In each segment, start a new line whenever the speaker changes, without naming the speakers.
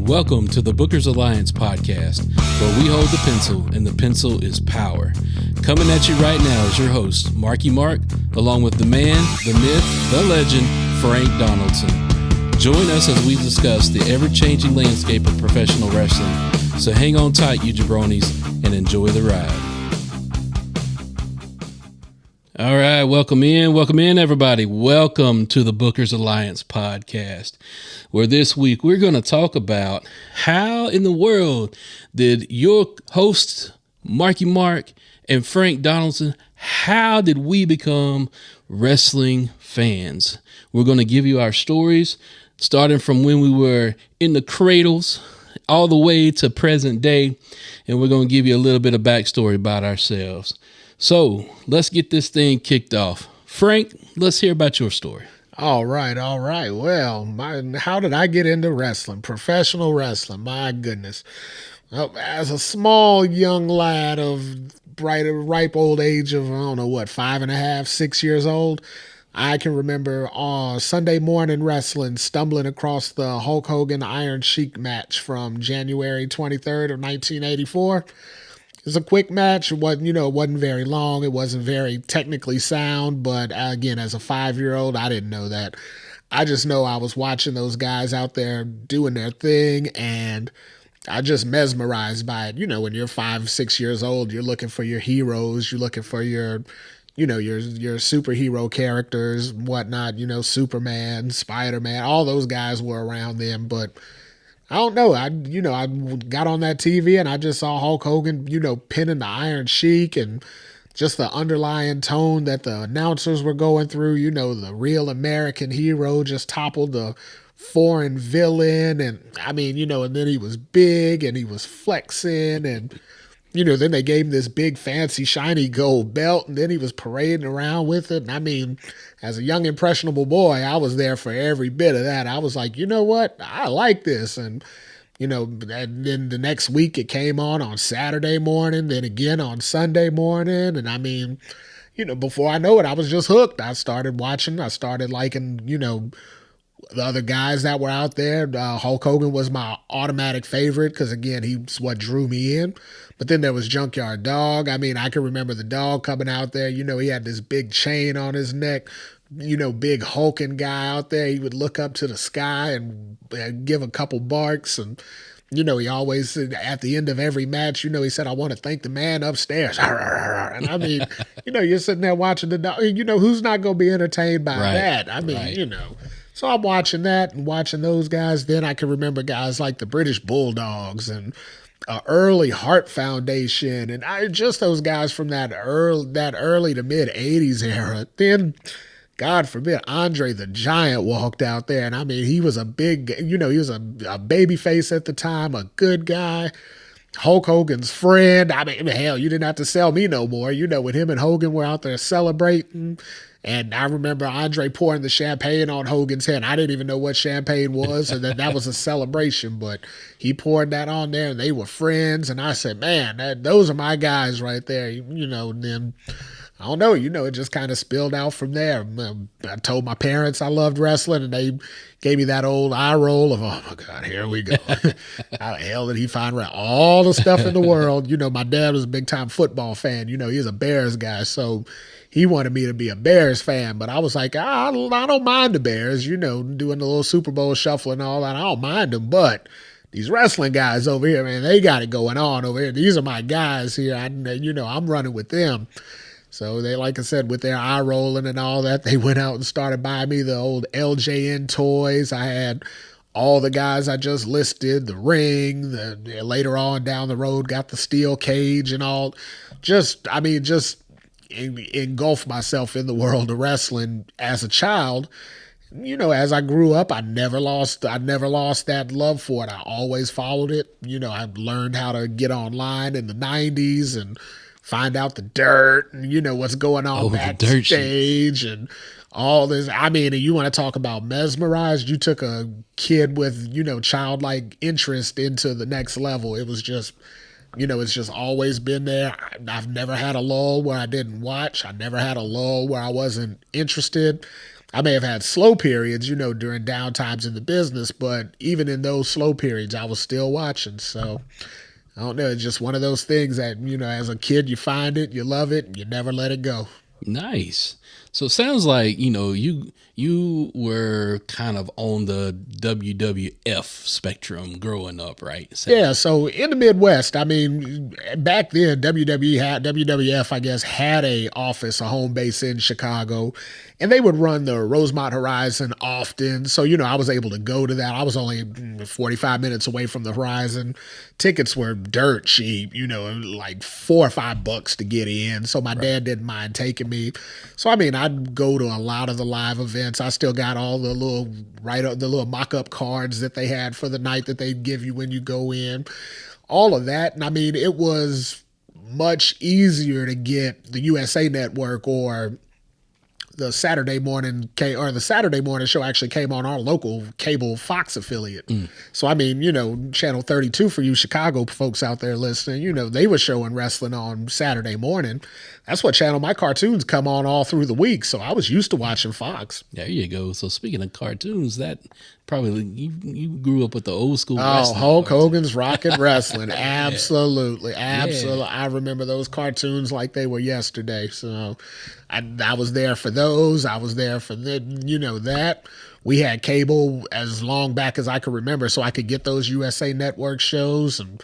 Welcome to the Bookers Alliance podcast, where we hold the pencil and the pencil is power. Coming at you right now is your host, Marky Mark, along with the man, the myth, the legend, Frank Donaldson. Join us as we discuss the ever-changing landscape of professional wrestling. So hang on tight, you jabronis, and enjoy the ride. All right, welcome in, everybody. Welcome to the Bookers Alliance podcast, where this week we're going to talk about how in the world did your hosts, Marky Mark and Frank Donaldson, how did we become wrestling fans? We're going to give you our stories, starting from when we were in the cradles all the way to present day, and we're going to give you a little bit of backstory about ourselves. So let's get this thing kicked off. Frank, let's hear about your story.
All right. Well, how did I get into wrestling? Professional wrestling, my goodness. Well, as a small young lad of ripe old age of, 5.5, 6 years old, I can remember Sunday morning wrestling, stumbling across the Hulk Hogan Iron Sheik match from January 23rd of 1984. It was a quick match. It wasn't very long. It wasn't very technically sound, but again, as a 5-year-old, I didn't know that. I just know I was watching those guys out there doing their thing, and I just mesmerized by it. When you're 5, 6 years old, you're looking for your heroes. You're looking for your superhero characters, whatnot. Superman, Spider-Man, all those guys were around then, but I don't know. I got on that TV and I just saw Hulk Hogan, pinning the Iron Sheik, and just the underlying tone that the announcers were going through. The real American hero just toppled the foreign villain. And and then he was big and he was flexing, and then they gave him this big fancy shiny gold belt, and then he was parading around with it. And as a young impressionable boy, I was there for every bit of that. I was like, you know what? I like this. And, and then the next week it came on Saturday morning, then again on Sunday morning. And before I know it, I was just hooked. I started watching. I started liking, the other guys that were out there. Hulk Hogan was my automatic favorite because, again, he's what drew me in. But then there was Junkyard Dog. I can remember the dog coming out there. He had this big chain on his neck, big hulking guy out there. He would look up to the sky and give a couple barks. And, he always, at the end of every match, he said, "I want to thank the man upstairs." And you're sitting there watching the dog. Who's not going to be entertained by that? So I'm watching that and watching those guys. Then I can remember guys like the British Bulldogs and early Heart Foundation, and just those guys from that early to mid 80s era. Then, God forbid, Andre the Giant walked out there, and he was a big, he was a baby face at the time, a good guy. Hulk Hogan's friend. Hell, you didn't have to sell me no more. When him and Hogan were out there celebrating. And I remember Andre pouring the champagne on Hogan's head. I didn't even know what champagne was, and that was a celebration. But he poured that on there, and they were friends. And I said, man, those are my guys right there. And then, I don't know, it just kind of spilled out from there. I told my parents I loved wrestling, and they gave me that old eye roll of, oh, my God, here we go. How the hell did he find all the stuff in the world? My dad was a big-time football fan. He's a Bears guy, so he wanted me to be a Bears fan, but I was like, I don't mind the Bears, doing the little Super Bowl shuffle and all that. I don't mind them, but these wrestling guys over here, man, they got it going on over here. These are my guys here. I'm running with them. So they, like I said, with their eye rolling and all that, they went out and started buying me the old LJN toys. I had all the guys I just listed, the ring, later on down the road, got the steel cage and all. Just engulf myself in the world of wrestling as a child. As I grew up, I never lost that love for it. I always followed it. I learned how to get online in the 90s and find out the dirt and what's going on backstage and all this. You want to talk about mesmerized? You took a kid with childlike interest into the next level. It was just it's just always been there. I've never had a lull where I didn't watch. I never had a lull where I wasn't interested. I may have had slow periods, during down times in the business, but even in those slow periods, I was still watching. So I don't know. It's just one of those things that, as a kid, you find it, you love it, and you never let it go.
Nice. So it sounds like, you were kind of on the WWF spectrum growing up, right?
Yeah, so in the Midwest, I mean, back then WWF, I guess, had a office, a home base in Chicago, and they would run the Rosemont Horizon often. So, I was able to go to that. I was only 45 minutes away from the Horizon. Tickets were dirt cheap, like $4 or $5 to get in. So my dad didn't mind taking me. So I mean, I'd go to a lot of the live events. I still got all the little mock-up cards that they had for the night that they'd give you when you go in. All of that. And I mean, it was much easier to get the USA Network or the Saturday morning show actually came on our local cable Fox affiliate. So, I mean, Channel 32 for you Chicago folks out there listening, they were showing wrestling on Saturday morning. That's what channel my cartoons come on all through the week. So I was used to watching Fox.
There you go. So speaking of cartoons, that probably you grew up with the old school.
Oh, Hulk Hogan's Rocket Wrestling. Absolutely. Absolutely. Yeah. I remember those cartoons like they were yesterday. So I was there for those. I was there for that. We had cable as long back as I could remember, so I could get those USA Network shows. And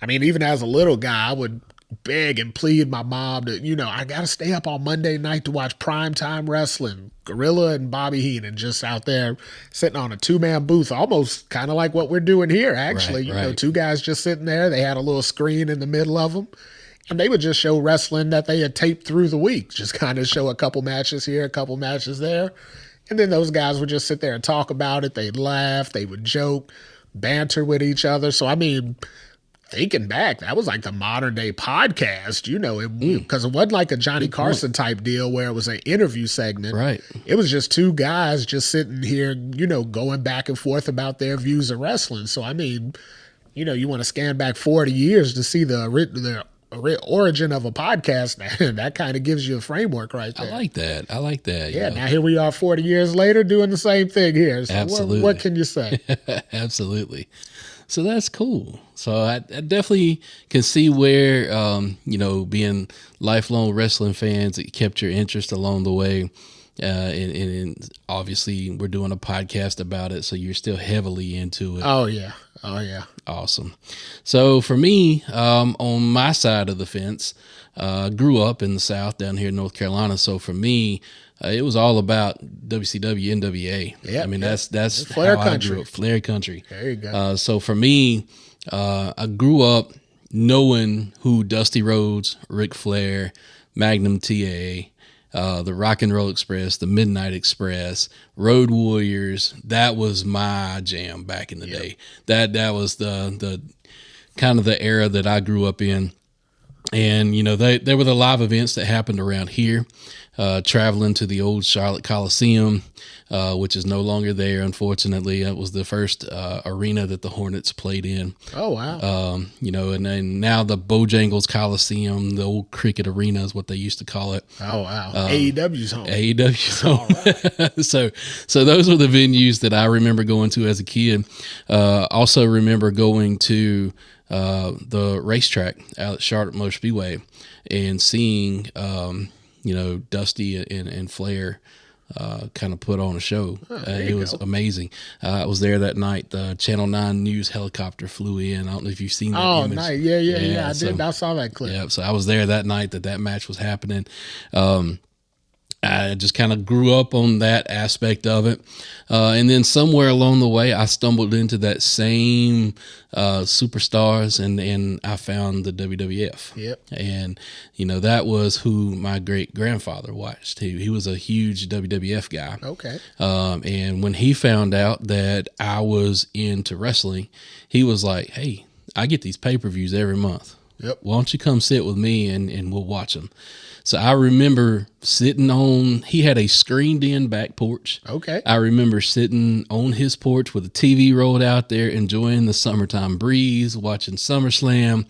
I mean, even as a little guy, I would beg and plead my mom to, I got to stay up on Monday night to watch primetime wrestling. Gorilla and Bobby Heenan just out there sitting on a 2-man booth, almost kind of like what we're doing here, actually.
Right.
2 guys just sitting there. They had a little screen in the middle of them. And they would just show wrestling that they had taped through the week, just kind of show a couple matches here, a couple matches there. And then those guys would just sit there and talk about it. They'd laugh, they would joke, banter with each other. So, I mean, thinking back, that was like the modern day podcast, because it wasn't like a Johnny Carson type deal where it was an interview segment.
Right.
It was just 2 guys just sitting here, going back and forth about their views of wrestling. So, I mean, you want to scan back 40 years to see the origin of a podcast. That kind of gives you a framework right there.
I like that.
Yeah. Now here we are 40 years later doing the same thing here. So
Absolutely.
What can you say?
Absolutely. So that's cool. So I definitely can see where, being lifelong wrestling fans, it kept your interest along the way. And obviously we're doing a podcast about it, so you're still heavily into it.
Oh yeah.
Awesome. So for me, on my side of the fence, grew up in the South down here in North Carolina. So for me, it was all about WCW, NWA.
Yeah,
I mean, that's
Flair
how
country.
I grew up. Flair country.
There you go.
So for me, I grew up knowing who Dusty Rhodes, Ric Flair, Magnum TA, the Rock and Roll Express, the Midnight Express, Road Warriors. That was my jam back in the day. That was the kind of the era that I grew up in. And, there were the live events that happened around here, traveling to the old Charlotte Coliseum, which is no longer there, unfortunately. It was the first arena that the Hornets played in.
Oh, wow.
And then now the Bojangles Coliseum, the old cricket arena is what they used to call it.
Oh, wow. AEW's home.
AEW's home.
All right.
So those were the venues that I remember going to as a kid. Also remember going to the racetrack out at Charlotte Motor Speedway and seeing, Dusty and Flair kind of put on a show. It was amazing. I was there that night. The Channel 9 News helicopter flew in. I don't know if you've seen that image.
Oh, nice. Yeah. I did. I saw that clip.
Yeah, so I was there that night that match was happening. I just kind of grew up on that aspect of it. And then somewhere along the way, I stumbled into that same superstars and I found the WWF.
Yep.
And, that was who my great grandfather watched. He was a huge WWF guy.
Okay.
And when he found out that I was into wrestling, he was like, hey, I get these pay-per-views every month.
Yep.
Why don't you come sit with me and we'll watch them? So I remember sitting on, he had a screened in back porch.
Okay.
I remember sitting on his porch with the TV rolled out there, enjoying the summertime breeze, watching SummerSlam.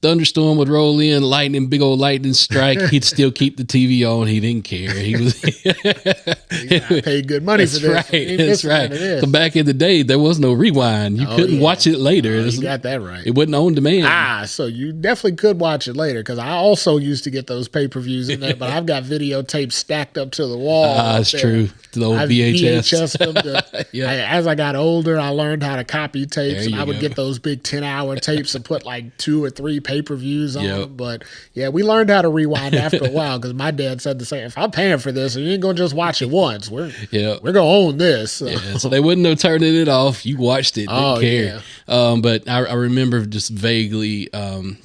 Thunderstorm would roll in, big old lightning strike. He'd still keep the TV on. He didn't care. He was
I paid good money for this.
That's right. So back in the day, there was no rewind. You couldn't watch it later.
You got that right.
It wasn't on demand.
So you definitely could watch it later, because I also used to get those pay-per-views in there, but I've got videotapes stacked up to the wall.
That's true. The old VHS.
As I got older, I learned how to copy tapes, and I would get those big 10-hour tapes and put like 2 or 3 pay-per-views on them. But yeah, we learned how to rewind after a while, because my dad said the same. If I'm paying for this, you ain't gonna just watch it once. We're gonna own this.
So they wouldn't have turned it off. You watched it. Didn't care. But I remember just vaguely,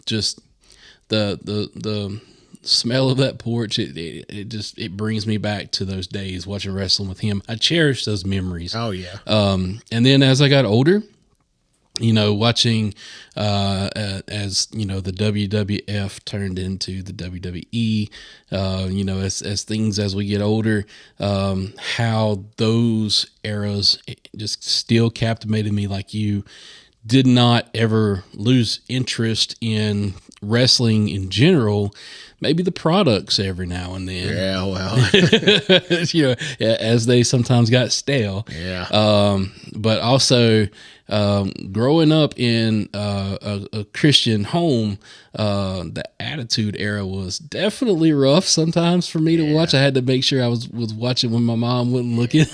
just the smell of that porch. It brings me back to those days watching wrestling with him. I cherish those memories. And then as I got older, watching as the WWF turned into the WWE, as we get older, how those eras just still captivated me. Like, you did not ever lose interest in wrestling in general. Maybe the products every now and then.
Yeah, well,
as they sometimes got stale.
Yeah.
But also, growing up in a Christian home, the Attitude Era was definitely rough sometimes for me to watch. I had to make sure I was watching when my mom wasn't looking.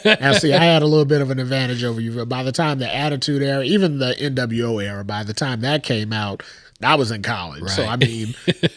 Now, see, I had a little bit of an advantage over you. By the time the Attitude Era, even the NWO era, by the time that came out, I was in college. Right. So, I mean,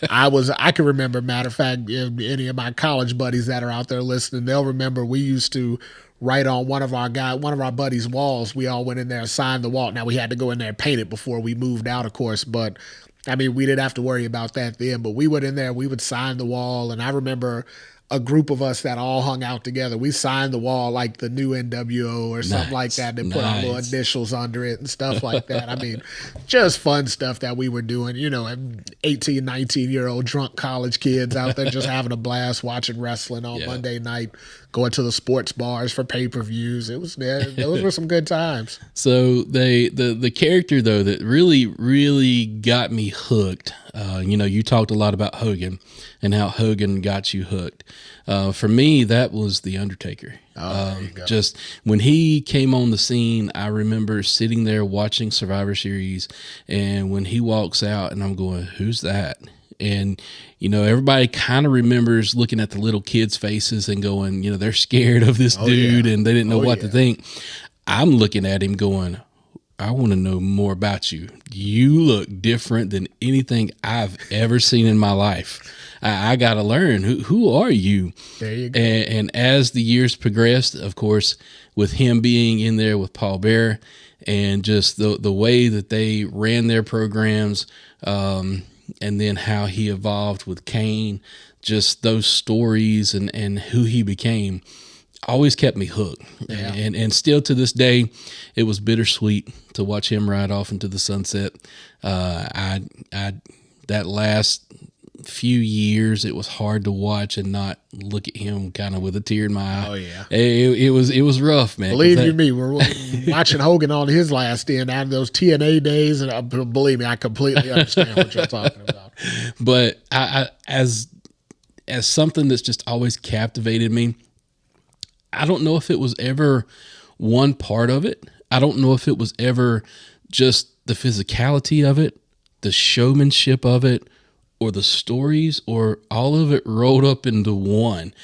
I can remember, matter of fact, any of my college buddies that are out there listening, they'll remember we used to write on one of our buddies' walls. We all went in there and signed the wall. Now, we had to go in there and paint it before we moved out, of course, but I mean, we didn't have to worry about that then, but we went in there, we would sign the wall. And I remember a group of us that all hung out together. We signed the wall like the new NWO or something like that, and put our little initials under it and stuff like that. I mean, just fun stuff that we were doing, 18, 19-year-old drunk college kids out there just having a blast watching wrestling on Monday night, going to the sports bars for pay-per-views. Those were some good times.
So the character, though, that really, really got me hooked, you talked a lot about Hogan and how Hogan got you hooked. For me, that was The Undertaker. Just when he came on the scene, I remember sitting there watching Survivor Series, and when he walks out and I'm going, who's that? And, everybody kind of remembers looking at the little kids' faces and going, they're scared of this dude and they didn't know what to think. I'm looking at him going, I want to know more about you. You look different than anything I've ever seen in my life. I got to learn. Who are you?
There you go.
And as the years progressed, of course, with him being in there with Paul Bearer and just the way that they ran their programs, and then how he evolved with Kane, just those stories and who he became always kept me hooked. Yeah. And still to this day, it was bittersweet to watch him ride off into the sunset. That last few years, it was hard to watch and not look at him kind of with a tear in my eye.
Oh yeah,
it was rough, man.
Believe you me, we're watching Hogan on his last stand out of those TNA days, and believe me, I completely understand what you're talking about.
But I as something that's just always captivated me, I don't know if it was ever one part of it. I don't know if it was ever just the physicality of it, the showmanship of it, or the stories, or all of it rolled up into one.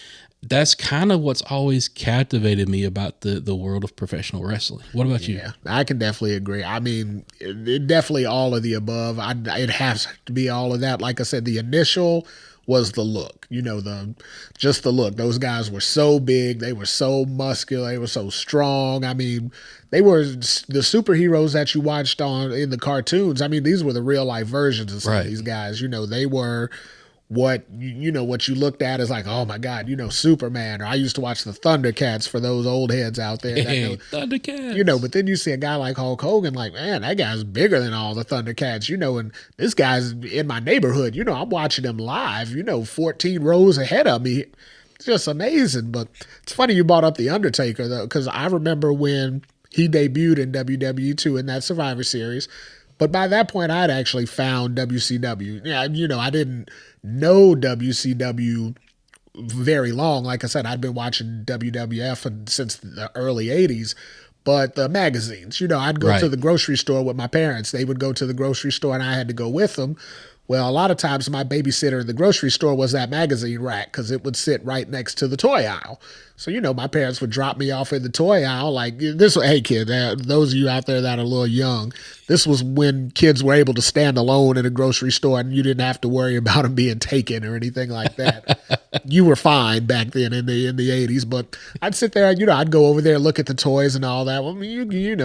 That's kind of what's always captivated me about the world of professional wrestling. What about you?
Yeah, I can definitely agree. I mean, it definitely all of the above. It has to be all of that. Like I said, the initial was the look, just the look. Those guys were so big. They were so muscular. They were so strong. I mean, they were the superheroes that you watched in the cartoons. I mean, these were the real life versions of some of these guys. They were what what you looked at as like, oh my God, Superman. Or I used to watch the Thundercats for those old heads out there.
Hey, Thundercats.
But then you see a guy like Hulk Hogan, like, man, that guy's bigger than all the Thundercats, and this guy's in my neighborhood. I'm watching him live, 14 rows ahead of me. It's just amazing. But it's funny you brought up The Undertaker, though, because I remember when he debuted in WWE2 in that Survivor Series. But by that point, I'd actually found WCW. Yeah, I didn't know WCW very long. Like I said, I'd been watching WWF since the early 80s. But the magazines, I'd go to the grocery store with my parents. They would go to the grocery store and I had to go with them. Well, a lot of times my babysitter in the grocery store was that magazine rack because it would sit right next to the toy aisle. So, my parents would drop me off in the toy aisle like this. Hey, kid, those of you out there that are a little young, this was when kids were able to stand alone in a grocery store and you didn't have to worry about them being taken or anything like that. You were fine back then in the 80s, but I'd sit there, I'd go over there, look at the toys and all that. Well,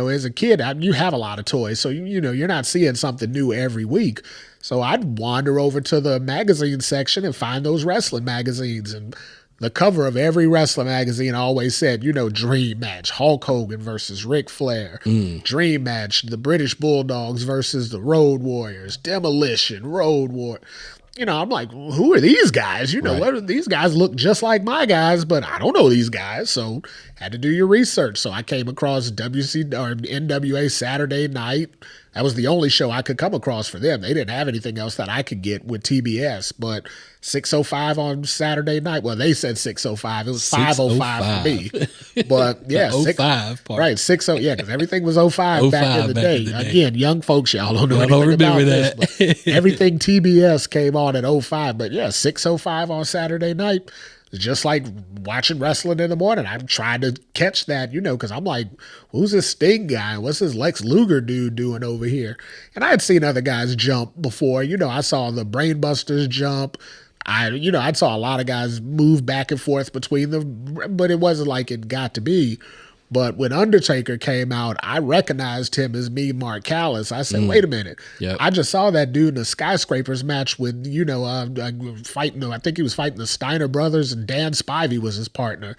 as a kid, you have a lot of toys. So, you're not seeing something new every week. So I'd wander over to the magazine section and find those wrestling magazines. And the cover of every wrestling magazine always said, Dream Match, Hulk Hogan versus Ric Flair. Dream Match, the British Bulldogs versus the Road Warriors. Demolition, Road War. I'm like, who are these guys? What, these guys look just like my guys, but I don't know these guys. So had to do your research. So I came across NWA Saturday Night. That was the only show I could come across for them. They didn't have anything else that I could get with TBS, but 6:05 on Saturday night. Well, they said 6:05. It was 5:05 for me. But yeah,
05 part.
Right, 60. Yeah, because everything was 05 back in the day. Again, young folks, y'all don't know anything about
that.
this. But everything TBS came on at 05. But yeah, 6:05 on Saturday night. It's just like watching wrestling in the morning. I'm trying to catch that, because I'm like, who's this Sting guy? What's this Lex Luger dude doing over here? And I had seen other guys jump before. I saw the Brainbusters jump. I saw a lot of guys move back and forth between them, but it wasn't like it got to be. But when Undertaker came out, I recognized him as me, Mark Callis. I said, wait a minute.
Yep.
I just saw that dude in the Skyscrapers match with, fighting, I think he was fighting the Steiner brothers and Dan Spivey was his partner.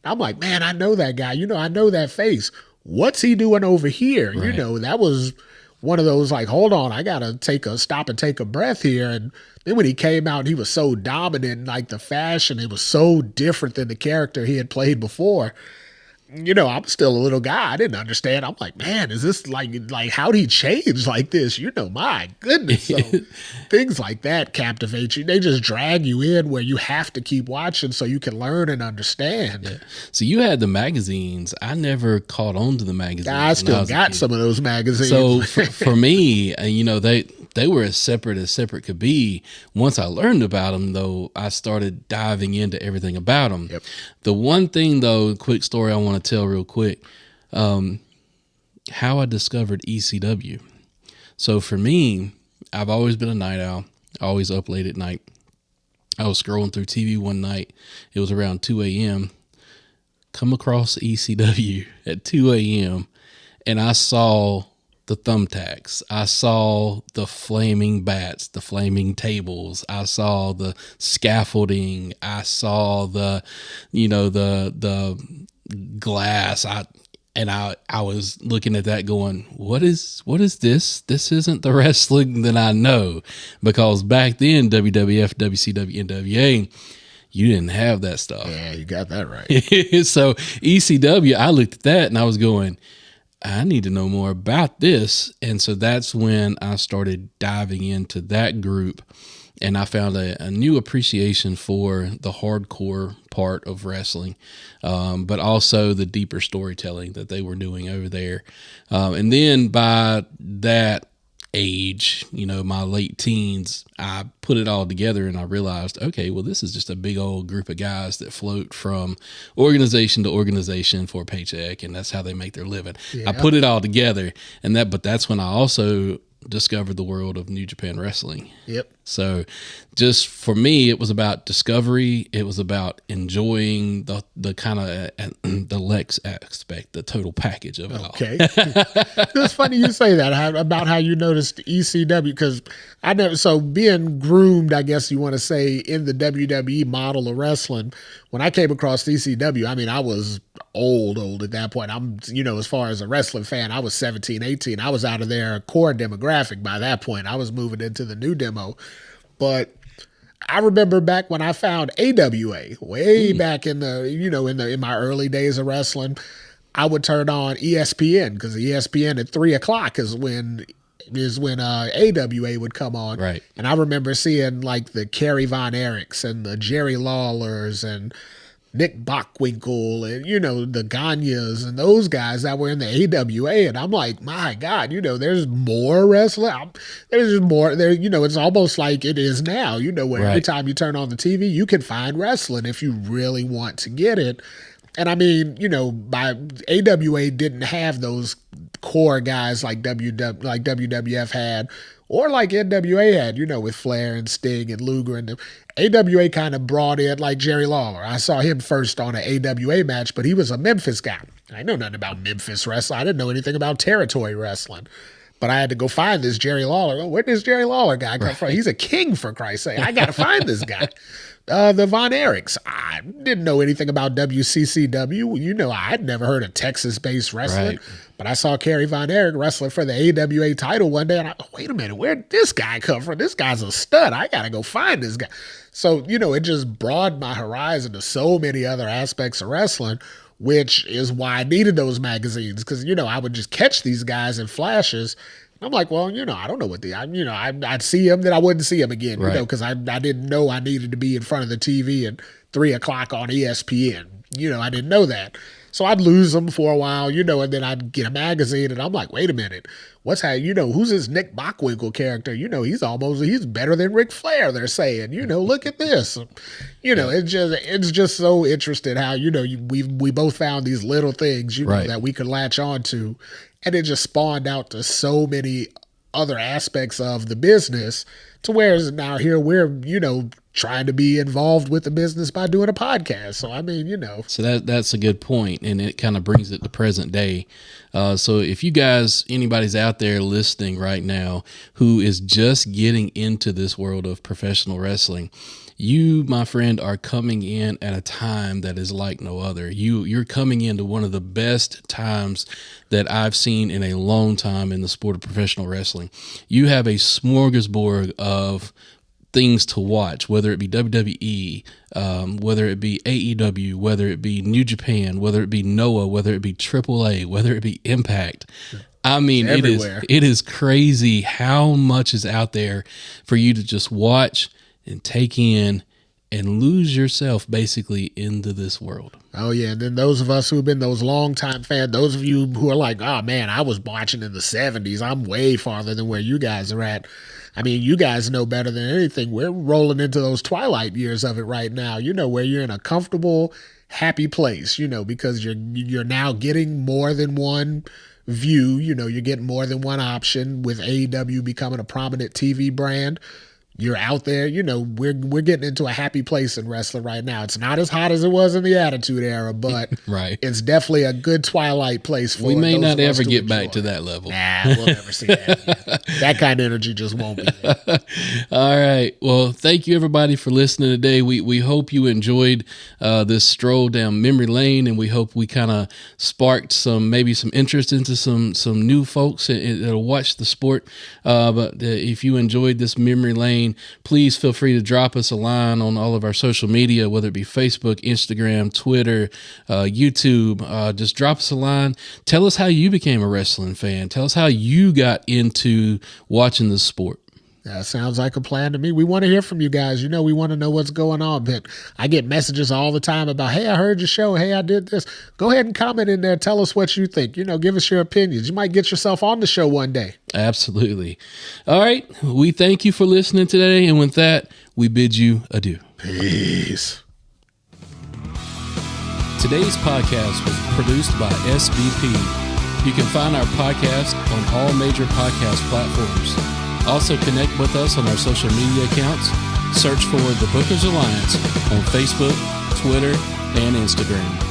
I'm like, man, I know that guy. I know that face. What's he doing over here?
Right.
That was one of those like, hold on, I got to stop and take a breath here. And then when he came out, he was so dominant, like the fashion, it was so different than the character he had played before. I'm still a little guy. I didn't understand. I'm like, man, is this like how'd he change like this? My goodness. So things like that captivate you. They just drag you in where you have to keep watching so you can learn and understand.
Yeah. So you had the magazines. I never caught on to the magazines.
I still got some of those magazines.
So for me, they were as separate could be. Once I learned about them, though, I started diving into everything about them.
Yep.
The one thing, though, quick story I want to tell real quick, how I discovered ECW. So for me, I've always been a night owl, always up late at night. I was scrolling through TV one night. It was around 2 a.m. Come across ECW at 2 a.m. and I saw the thumbtacks. I saw the flaming bats, the flaming tables. I saw the scaffolding. I saw the glass. I was looking at that going, what is this? This isn't the wrestling that I know, because back then WWF, WCW, NWA, you didn't have that stuff.
Yeah, you got that right.
So ECW, I looked at that and I was going, I need to know more about this. And so that's when I started diving into that group, and I found a new appreciation for the hardcore part of wrestling, but also the deeper storytelling that they were doing over there. And then by that age, my late teens, I put it all together and I realized, okay, well, this is just a big old group of guys that float from organization to organization for a paycheck, and that's how they make their living. Yeah. I put it all together, but that's when I also discovered the world of New Japan Wrestling.
Yep.
So just for me, it was about discovery. It was about enjoying the kind of the Lex aspect, the total package of it all.
Okay. It's funny you say that about how you noticed ECW, because I never, so being groomed, I guess you want to say, in the WWE model of wrestling, when I came across ECW, I mean, I was old at that point. I'm, as far as a wrestling fan, I was 17, 18. I was out of their core demographic by that point. I was moving into the new demo. But I remember back when I found AWA, way back in the, in my early days of wrestling, I would turn on ESPN, because ESPN at 3:00 is when AWA would come on.
Right.
And I remember seeing like the Kerry Von Erichs and the Jerry Lawlers and Nick Bockwinkel and, the Ganyas and those guys that were in the AWA. And I'm like, my God, there's more wrestling. There's just more there. It's almost like it is now, where every time you turn on the TV, you can find wrestling if you really want to get it. And I mean, by AWA didn't have those core guys like WWF had, or like NWA had, with Flair and Sting and Luger and them. AWA kind of brought in like Jerry Lawler. I saw him first on an AWA match, but he was a Memphis guy. I know nothing about Memphis wrestling. I didn't know anything about territory wrestling. But I had to go find this Jerry Lawler. Oh, where does Jerry Lawler guy come from? He's a king, for Christ's sake. I got to find this guy. The Von Erichs. I didn't know anything about WCCW. I'd never heard of Texas-based wrestling. Right. But I saw Kerry Von Erich wrestling for the AWA title one day, and wait a minute, where'd this guy come from? This guy's a stud. I got to go find this guy. So, it just broadened my horizon to so many other aspects of wrestling, which is why I needed those magazines, because, I would just catch these guys in flashes. I'm like, well, I don't know what I'd see him, then I wouldn't see him again,
right.
Because I didn't know I needed to be in front of the TV at 3:00 on ESPN. I didn't know that. So I'd lose them for a while, and then I'd get a magazine, and I'm like, wait a minute, who's this Nick Bockwinkel character? He's better than Ric Flair, they're saying. Look at this. It's just so interesting how, we both found these little things,
right.
that we could latch on to, and it just spawned out to so many other aspects of the business, to where now here we're, trying to be involved with the business by doing a podcast. So, I mean,
So that's a good point, and it kind of brings it to present day. So if you guys, anybody's out there listening right now who is just getting into this world of professional wrestling, you, my friend, are coming in at a time that is like no other. You're coming into one of the best times that I've seen in a long time in the sport of professional wrestling. You have a smorgasbord of things to watch, whether it be WWE, whether it be AEW, whether it be New Japan, whether it be Noah, whether it be AAA, whether it be Impact. I mean, it is crazy how much is out there for you to just watch and take in and lose yourself basically into this world.
Oh, yeah. And then those of us who have been those longtime fans, those of you who are like, oh, man, I was watching in the 70s. I'm way farther than where you guys are at. I mean, you guys know better than anything. We're rolling into those twilight years of it right now, where you're in a comfortable, happy place, because you're now getting more than one view. You're getting more than one option with AEW becoming a prominent TV brand. You're out there, we're getting into a happy place in wrestling right now. It's not as hot as it was in the Attitude Era, but
right.
It's definitely a good twilight place for
We may not ever get
enjoy.
Back to that level.
Nah, we'll never see that. That kind of energy just won't be there.
All right. Well, thank you everybody for listening today. We hope you enjoyed this stroll down memory lane, and we hope we kind of sparked maybe some interest into some new folks that'll watch the sport. But if you enjoyed this memory lane, please feel free to drop us a line on all of our social media, whether it be Facebook, Instagram, Twitter, YouTube. Just drop us a line. Tell us how you became a wrestling fan. Tell us how you got into watching the sport.
That sounds like a plan to me. We want to hear from you guys. We want to know what's going on. But I get messages all the time about, hey, I heard your show. Hey, I did this. Go ahead and comment in there. Tell us what you think. Give us your opinions. You might get yourself on the show one day.
Absolutely. All right. We thank you for listening today. And with that, we bid you adieu.
Peace.
Today's podcast was produced by SBP. You can find our podcast on all major podcast platforms. Also connect with us on our social media accounts. Search for the Bookers Alliance on Facebook, Twitter, and Instagram.